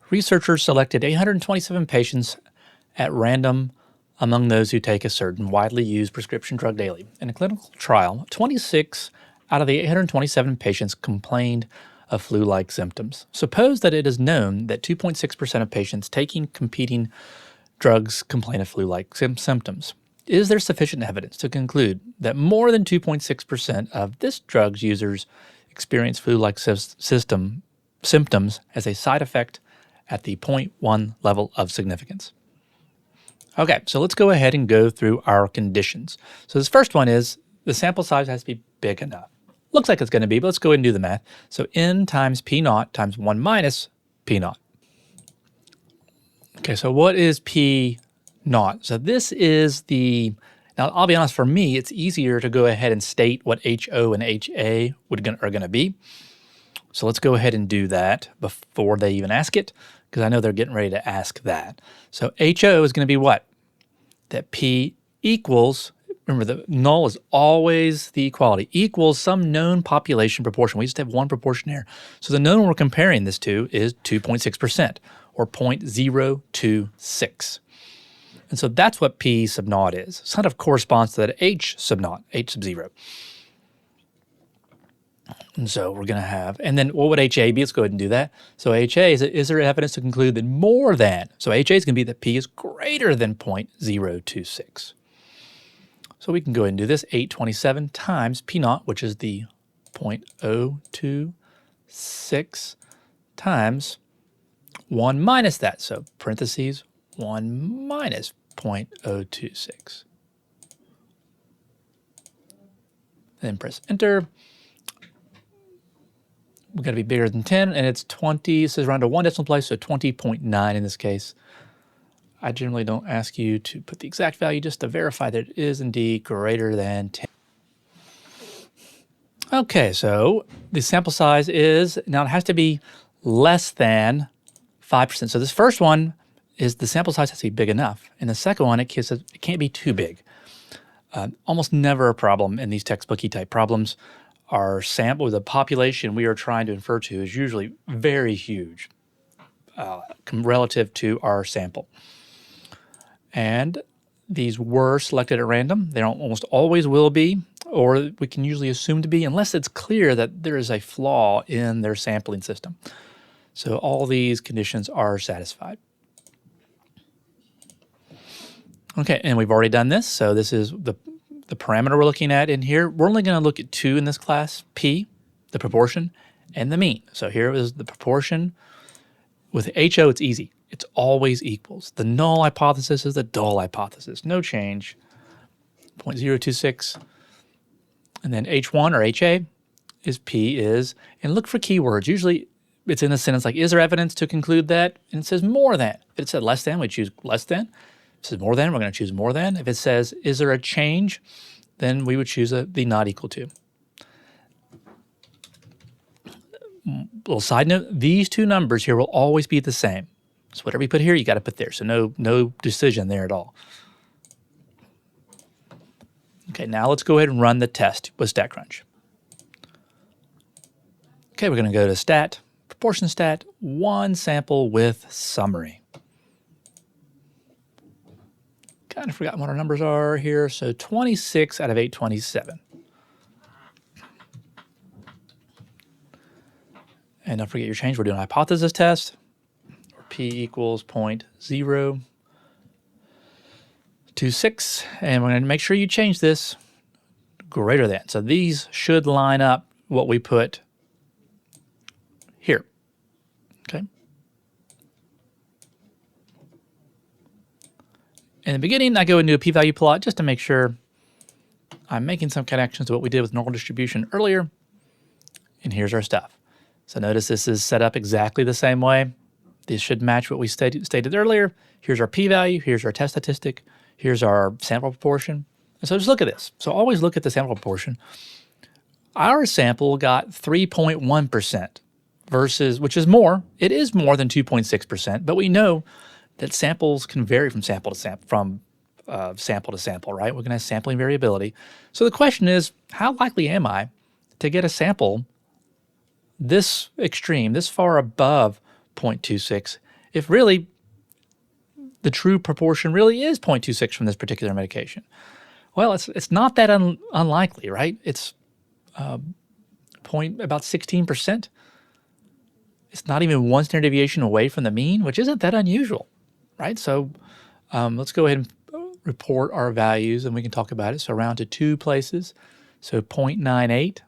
Researchers selected 827 patients at random among those who take a certain widely used prescription drug daily. In a clinical trial, 26 out of the 827 patients complained of flu-like symptoms. Suppose that it is known that 2.6% of patients taking competing drugs complain of flu-like symptoms. Is there sufficient evidence to conclude that more than 2.6% of this drug's users experience flu-like symptoms as a side effect at the 0.1 level of significance? Okay, so let's go ahead and go through our conditions. So this first one is the sample size has to be big enough. Looks like it's going to be, but let's go ahead and do the math. So n times p naught times 1 minus p naught. Okay, so what is p naught? So this is the, now I'll be honest, for me, it's easier to go ahead and state what HO and HA are going to be. So let's go ahead and do that before they even ask it, because I know they're getting ready to ask that. So HO is going to be what? That P equals, remember the null is always the equality, equals some known population proportion. We just have one proportion here. So the known we're comparing this to is 2.6% or 0.026. And so that's what P sub naught is. So that corresponds to that H sub naught, H sub 0. And so we're going to have, and then what would HA be? Let's go ahead and do that. So HA, is there evidence to conclude that more than, so HA is going to be that P is greater than 0.026. So we can go ahead and do this, 827 times P naught, which is the 0.026 times 1 minus that. So parentheses, 1 minus 0.026. Then press enter. We've got to be bigger than 10, and it's 20. It says around to 1 decimal place, so 20.9 in this case. I generally don't ask you to put the exact value just to verify that it is indeed greater than 10. Okay, so the sample size is, now it has to be less than 5%. So this first one is the sample size has to be big enough. And the second one, it can't be too big. Almost never a problem in these textbooky type problems. Our sample, the population we are trying to infer to is usually very huge relative to our sample. And these were selected at random. They almost always will be, or we can usually assume to be, unless it's clear that there is a flaw in their sampling system. So all these conditions are satisfied. Okay, and we've already done this. So this is the parameter we're looking at in here. We're only going to look at two in this class, P, the proportion, and the mean. So here is the proportion. With HO, it's easy. It's always equals. The null hypothesis is the dull hypothesis. No change. 0.026. And then H1 or HA is P is, and look for keywords. Usually it's in a sentence like, is there evidence to conclude that? And it says more than. If it said less than, we choose less than. If it says more than, we're going to choose more than. If it says, is there a change? Then we would choose the not equal to. Little side note, these two numbers here will always be the same. So whatever you put here, you got to put there. So no decision there at all. Okay, now let's go ahead and run the test with StatCrunch. Okay, we're going to go to stat, proportion stat, one sample with summary. Kind of forgotten what our numbers are here. So 26 out of 827. And don't forget your change. We're doing a hypothesis test. P equals 0.026. And we're going to make sure you change this greater than. So these should line up what we put here. Okay. In the beginning, I go and do a p-value plot just to make sure I'm making some connections to what we did with normal distribution earlier. And here's our stuff. So notice this is set up exactly the same way. This should match what we stated earlier. Here's our p-value. Here's our test statistic. Here's our sample proportion. And so just look at this. So always look at the sample proportion. Our sample got 3.1% versus, which is more. It is more than 2.6%, but we know that samples can vary from sample to sample, right? We're going to have sampling variability. So the question is, how likely am I to get a sample this extreme, this far above 0.26, if really the true proportion really is 0.26 from this particular medication. Well, it's not that unlikely, right? It's about 16%. It's not even one standard deviation away from the mean, which isn't that unusual, right? So let's go ahead and report our values, and we can talk about it. So round to 2 places, so 0.98.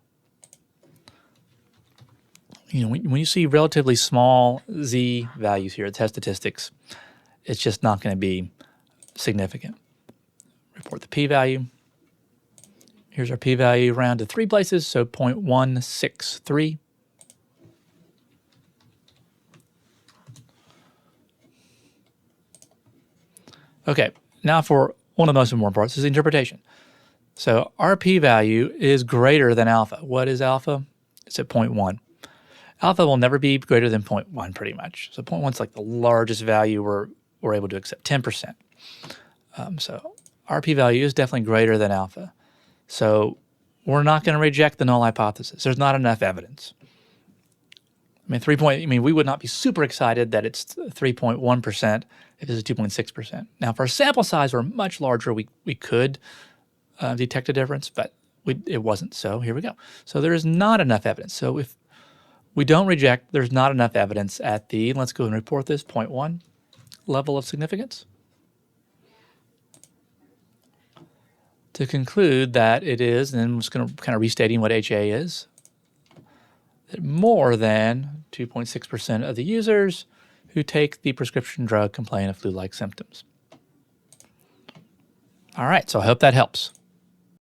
When you see relatively small z values here, test statistics, it's just not going to be significant. Report the p-value. Here's our p-value, round to 3 places, so 0.163. Okay, now for one of the most important parts is the interpretation. So our p-value is greater than alpha. What is alpha? It's at 0.1. Alpha will never be greater than 0.1 pretty much. So 0.1 is like the largest value we're able to accept, 10%. So our p-value is definitely greater than alpha. So we're not going to reject the null hypothesis. There's not enough evidence. We would not be super excited that it's 3.1% if it's 2.6%. Now, if our sample size were much larger, we could detect a difference, but it wasn't. So here we go. So there is not enough evidence. So if we don't reject, there's not enough evidence at the, let's go and report this, 0.1 level of significance. To conclude that it is, and then I'm just going to kind of restating what HA is, that more than 2.6% of the users who take the prescription drug complain of flu-like symptoms. All right, so I hope that helps.